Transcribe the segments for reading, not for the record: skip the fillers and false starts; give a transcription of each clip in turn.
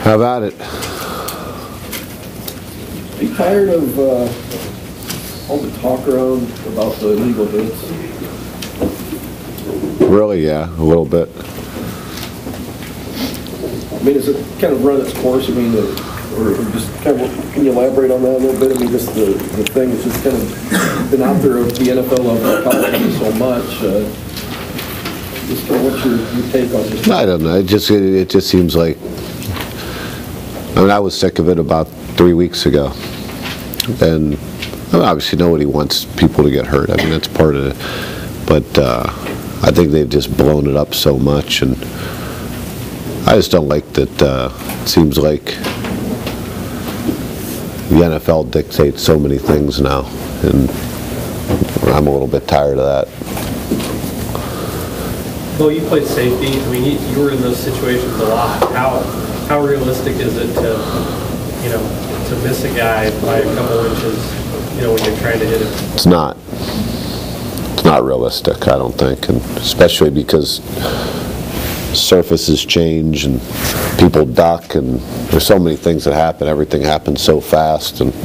How about it? Are you tired of all the talk around about the illegal hits? Really, yeah, a little bit. I mean, has it kind of run its course? I mean, or just kind of, can you elaborate on that a little bit? I mean, just the thing that's just kind of been out there of the NFL level college so much. Just kind of what's your take on this? I don't know. It just seems like. I mean, I was sick of it about 3 weeks ago, and obviously nobody wants people to get hurt. I mean, that's part of it. But I think they've just blown it up so much, and I just don't like that. It seems like the NFL dictates so many things now, and I'm a little bit tired of that. Well, you played safety. I mean, you were in those situations a lot. How realistic is it to miss a guy by a couple inches, when you're trying to hit him? It's not realistic, I don't think, and especially because surfaces change and people duck, and there's so many things that happen. Everything happens so fast, and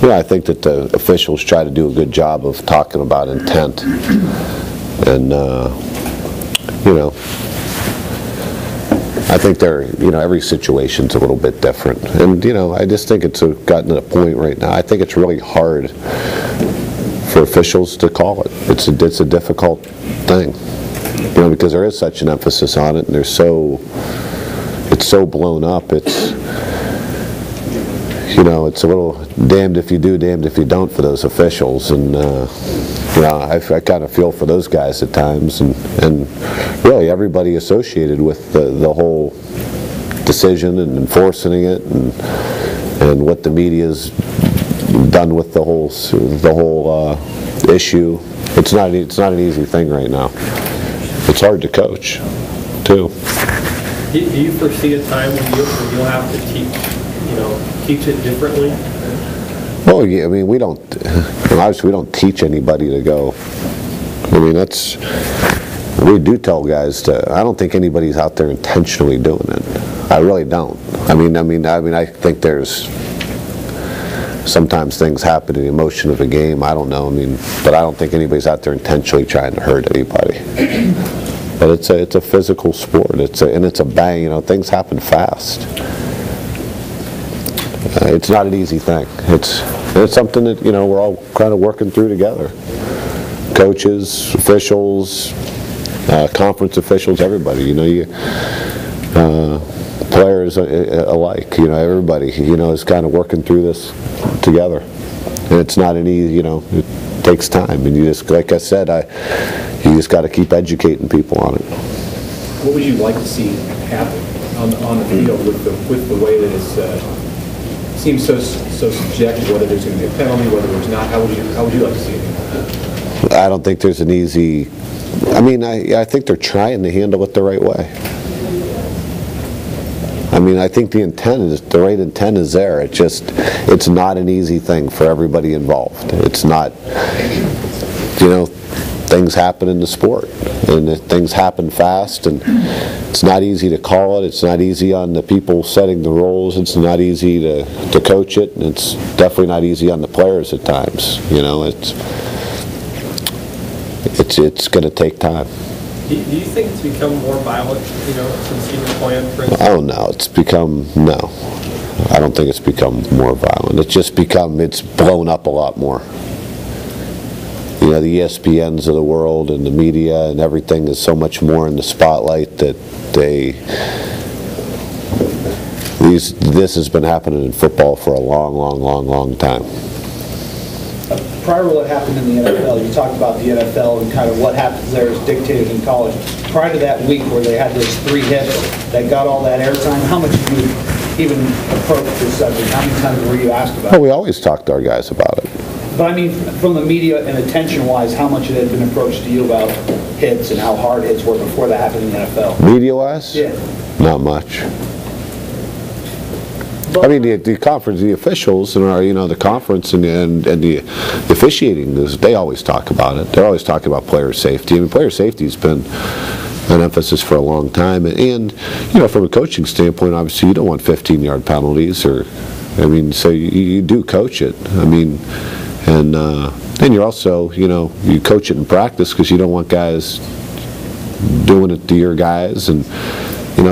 I think that the officials try to do a good job of talking about intent, and I think every situation's a little bit different, and I just think it's gotten to a point right now. I think it's really hard for officials to call it. It's a difficult thing, because there is such an emphasis on it, and it's so blown up. It's it's a little damned if you do, damned if you don't for those officials, and I kind of feel for those guys at times, and really everybody associated with the whole decision and enforcing it, and what the media's done with the whole issue. It's not an easy thing right now. It's hard to coach, too. Do you foresee a time when you'll have to teach it differently? Well, yeah, I mean, obviously we don't teach anybody to go. I mean, we do tell guys I don't think anybody's out there intentionally doing it. I really don't. I mean, I think there's sometimes things happen in the emotion of a game. I don't know. I mean, but I don't think anybody's out there intentionally trying to hurt anybody. But it's a physical sport. It's a bang. Things happen fast. It's not an easy thing. It's something that we're all kind of working through together. Coaches, officials, conference officials, everybody. Players alike. Everybody. Is kind of working through this together. And it's not an easy. It takes time, and you just, like I said, you just got to keep educating people on it. What would you like to see happen on the field with the way that it's? Seems so subjective, whether there's going to be a penalty, whether there's not. How would you like to see it? I don't think there's an easy. I mean, I think they're trying to handle it the right way. I mean, I think the right intent is there. It's not an easy thing for everybody involved. It's not. Things happen in the sport, and things happen fast, and it's not easy to call it. It's not easy on the people setting the rules. It's not easy to coach it, and it's definitely not easy on the players at times. It's going to take time. Do you think it's become more violent, since you've been playing, for instance? Oh, no, no. I don't think it's become more violent. It's blown up a lot more. The ESPNs of the world and the media and everything is so much more in the spotlight that this has been happening in football for a long time. Prior to what happened in the NFL, you talked about the NFL and kind of what happens there is dictated in college. Prior to that week where they had those 3 hits that got all that airtime, how much did you even approach this subject? How many times were you asked about it? Well, we always talk to our guys about it. But I mean, from the media and attention-wise, how much it had been approached to you about hits and how hard hits were before that happened in the NFL? Media-wise? Yeah. Not much. I mean, the conference, the officials, and the conference and the officiating, they always talk about it. They're always talking about player safety. I mean, player safety's been, an emphasis for a long time. And from a coaching standpoint, obviously you don't want 15-yard penalties, or, so you do coach it. And then you're also, you coach it in practice because you don't want guys doing it to your guys, and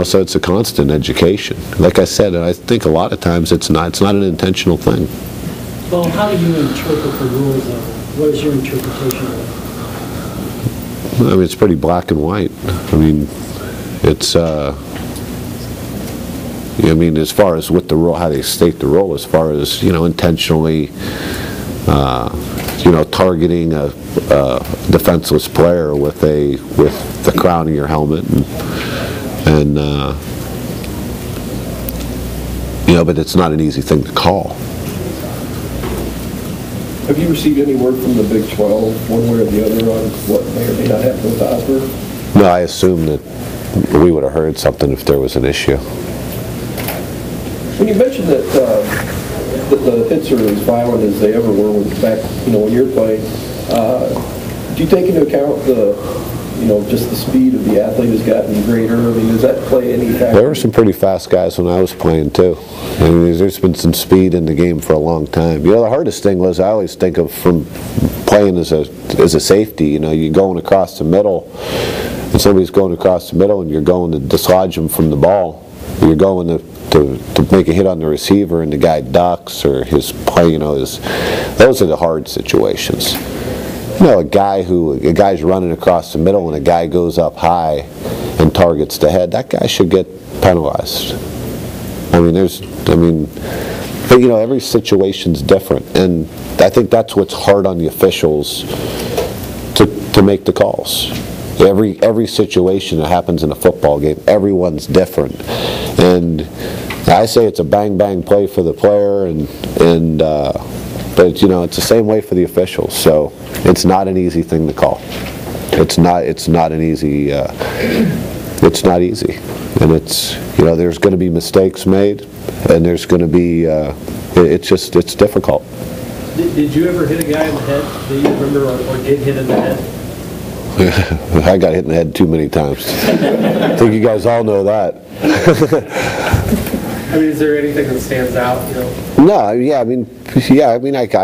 so it's a constant education. Like I said, I think a lot of times it's not an intentional thing. Well, how do you interpret the rules, though? What is your interpretation of it? It's pretty black and white. It's, as far as with the rule, how they state the rule, as far as, intentionally, targeting a defenseless player with the crown of your helmet, and but it's not an easy thing to call. Have you received any word from the Big 12, one way or the other, on what may or may not happen with Osborne? No, I assume that we would have heard something if there was an issue. When you mentioned that the hits are as violent as they ever were back, when you're playing, do you take into account just the speed of the athlete has gotten greater? Does that play any factor? There were some pretty fast guys when I was playing too. There's been some speed in the game for a long time. The hardest thing was, I always think of from playing as a safety. You're going across the middle, and somebody's going across the middle, and you're going to dislodge them from the ball. You're going to make a hit on the receiver, and the guy ducks, or his play. Those are the hard situations. A guy's running across the middle and a guy goes up high and targets the head, that guy should get penalized. But every situation's different, and I think that's what's hard on the officials to make the calls. Every situation that happens in a football game, everyone's different, and I say it's a bang bang play for the player, but it's the same way for the officials. So it's not an easy thing to call. It's not an easy. It's not easy, and it's there's going to be mistakes made, and there's going to be. It's difficult. Did you ever hit a guy in the head that you remember, or get hit in the head? I got hit in the head too many times. I think you guys all know that. Is there anything that stands out? No, I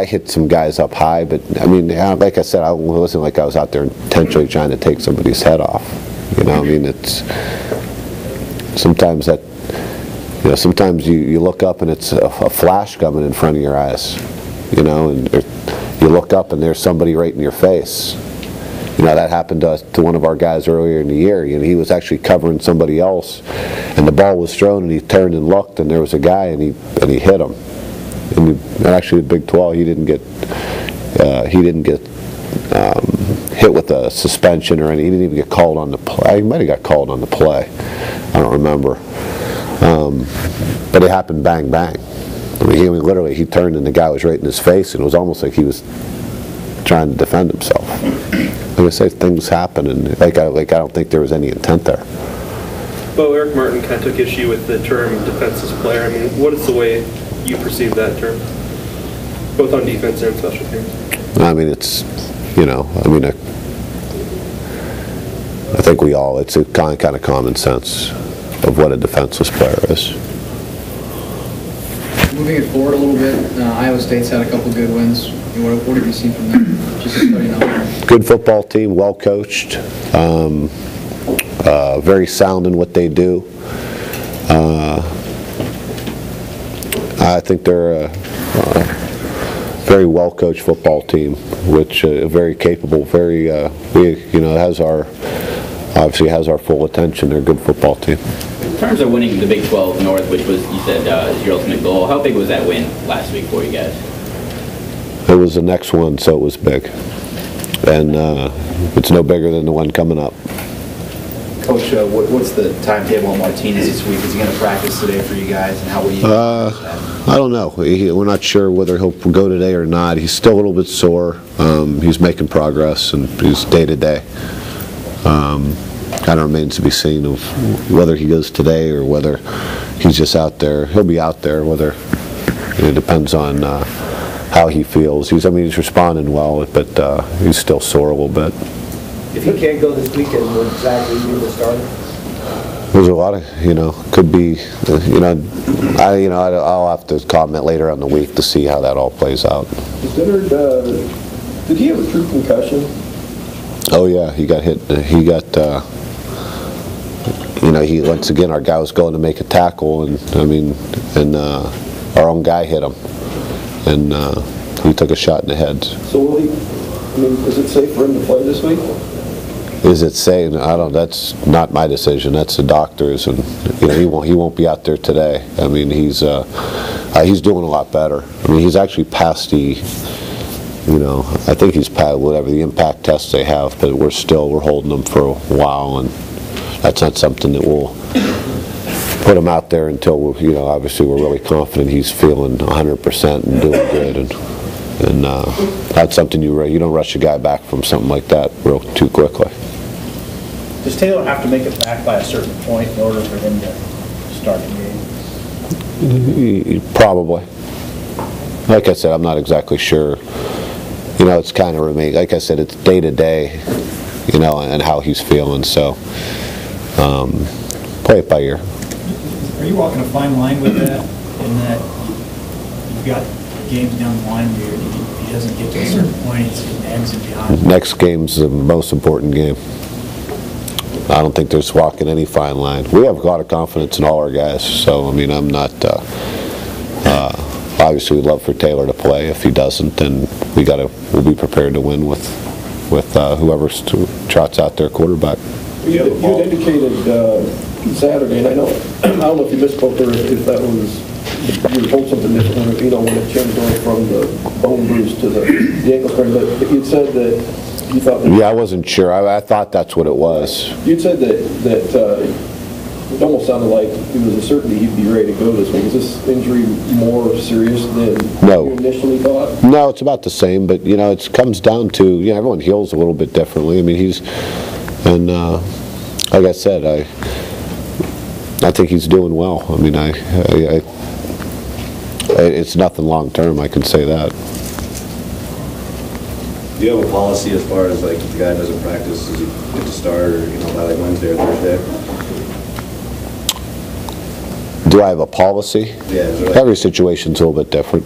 hit some guys up high, but like I said, it wasn't like I was out there intentionally trying to take somebody's head off. It's sometimes that. Sometimes you look up and it's a flash coming in front of your eyes. And you look up and there's somebody right in your face. That happened to one of our guys earlier in the year. He was actually covering somebody else, and the ball was thrown, and he turned and looked, and there was a guy, and he hit him. And actually, the Big 12, he didn't get hit with a suspension or anything. He didn't even get called on the play. He might have got called on the play. I don't remember. But it happened bang bang. Literally, he turned, and the guy was right in his face, and it was almost like he was trying to defend himself. Like I say, things happen, and I don't think there was any intent there. Well, Eric Martin kind of took issue with the term defenseless player. What is the way you perceive that term, both on defense and special teams? It's, I think it's a kind of common sense of what a defenseless player is. Moving it forward a little bit, Iowa State's had a couple good wins. What have you seen from them? Just starting out. Good football team, well coached, very sound in what they do. I think they're a very well coached football team, which very capable, very obviously has our full attention. They're a good football team. In terms of winning the Big 12 North, which was, you said, is your ultimate goal, how big was that win last week for you guys? It was the next one, so it was big. And it's no bigger than the one coming up. Coach, what's the timetable on Martinez this week? Is he going to practice today for you guys, and how will you? I don't know. We're not sure whether he'll go today or not. He's still a little bit sore. He's making progress, and he's day to day. Kind of remains to be seen of whether he goes today or whether he's just out there. He'll be out there. Whether it depends on how he feels. He's responding well, but he's still sore a little bit. If he can't go this weekend, will Zach be the starter? There's a lot of, could be, I'll have to comment later on the week to see how that all plays out. Did he have a true concussion? Oh yeah, he got hit. He got, he once again, our guy was going to make a tackle, and our own guy hit him, and he took a shot in the head. So will he? Is it safe for him to play this week? Is it safe? I don't. That's not my decision. That's the doctor's, and he won't be out there today. He's doing a lot better. He's actually passed the. I think he's passed whatever the impact tests they have, but we're holding him for a while, and that's not something that we'll put him out there until obviously we're really confident he's feeling 100% and doing good, and that's something you don't rush a guy back from something like that too quickly. Does Taylor have to make it back by a certain point in order for him to start the game? Probably. Like I said, I'm not exactly sure. It's kind of remain. Like I said, it's day to day, and how he's feeling. So, play it by ear. Are you walking a fine line with that? In that you've got games down the line where if he doesn't get to a certain point, it's ends and beyond. Next game's the most important game. I don't think there's walking any fine line. We have a lot of confidence in all our guys, so I'm not. Obviously, we'd love for Taylor to play. If he doesn't, then we'll be prepared to win with whoever trots out their quarterback. You had indicated Saturday, and I don't know if you misspoke or if that was you were told something different. When it changed over from the bone bruise to the ankle sprain, but you said that you thought that. Yeah, I wasn't sure. I thought that's what it was. You'd said that it almost sounded like it was a certainty he'd be ready to go this week. Is this injury more serious than you initially thought? No, it's about the same, but it comes down to everyone heals a little bit differently. Like I said, I think he's doing well. It's nothing long term. I can say that. Do you have a policy as far as if the guy doesn't practice, does he get to start or by Wednesday or Thursday? Do I have a policy? Yeah. Every situation's a little bit different.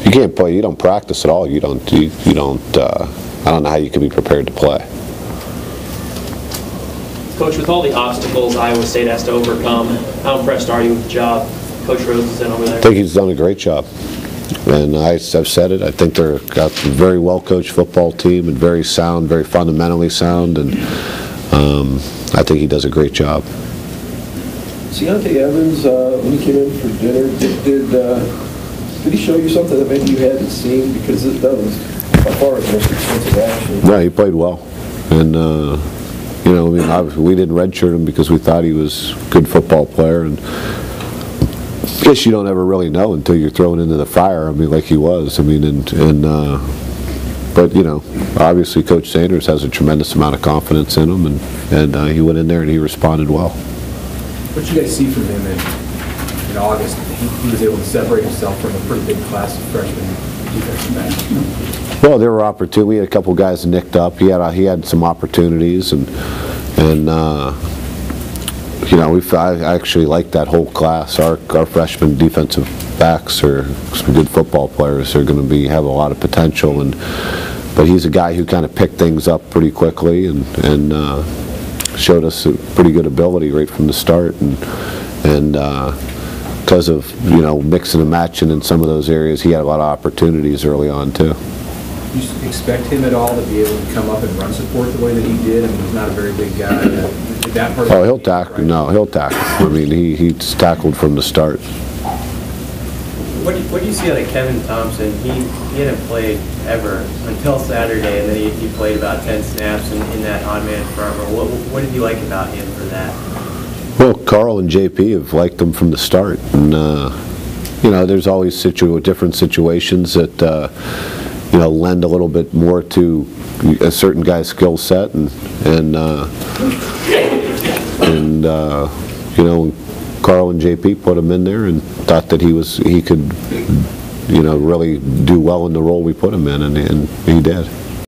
You can't play. You don't practice at all. You don't. I don't know how you can be prepared to play. Coach, with all the obstacles Iowa State has to overcome, how impressed are you with the job Coach Rhodes has done over there? I think he's done a great job. And I've said it, I think they're got a very well-coached football team and very sound, very fundamentally sound, and I think he does a great job. Deontay Evans, when he came in for dinner, did he show you something that maybe you hadn't seen? Because that was by far his most expensive action. Yeah, he played well. And, obviously we didn't redshirt him because we thought he was a good football player. And I guess you don't ever really know until you're thrown into the fire, like he was. But, obviously Coach Sanders has a tremendous amount of confidence in him, and he went in there and he responded well. What did you guys see from him in August? He was able to separate himself from a pretty big class of freshmen defensive backs. Well, there were opportunities. We had a couple guys nicked up. He had some opportunities, and I actually like that whole class. Our freshman defensive backs are some good football players. They're going to have a lot of potential, but he's a guy who kind of picked things up pretty quickly and showed us a pretty good ability right from the start, and because of mixing and matching in some of those areas, he had a lot of opportunities early on too. Do you expect him at all to be able to come up and run support the way that he did? He's not a very big guy. He'll tackle. No, he'll tackle. He's tackled from the start. What do you see out of Kevin Thompson? He hadn't played ever until Saturday, and then he played about 10 snaps in that odd man front row. What did you like about him for that? Well, Carl and JP have liked him from the start, and there's always different situations that lend a little bit more to a certain guy's skill set, and Carl and JP put him in there and thought that he could really do well in the role we put him in, and he did.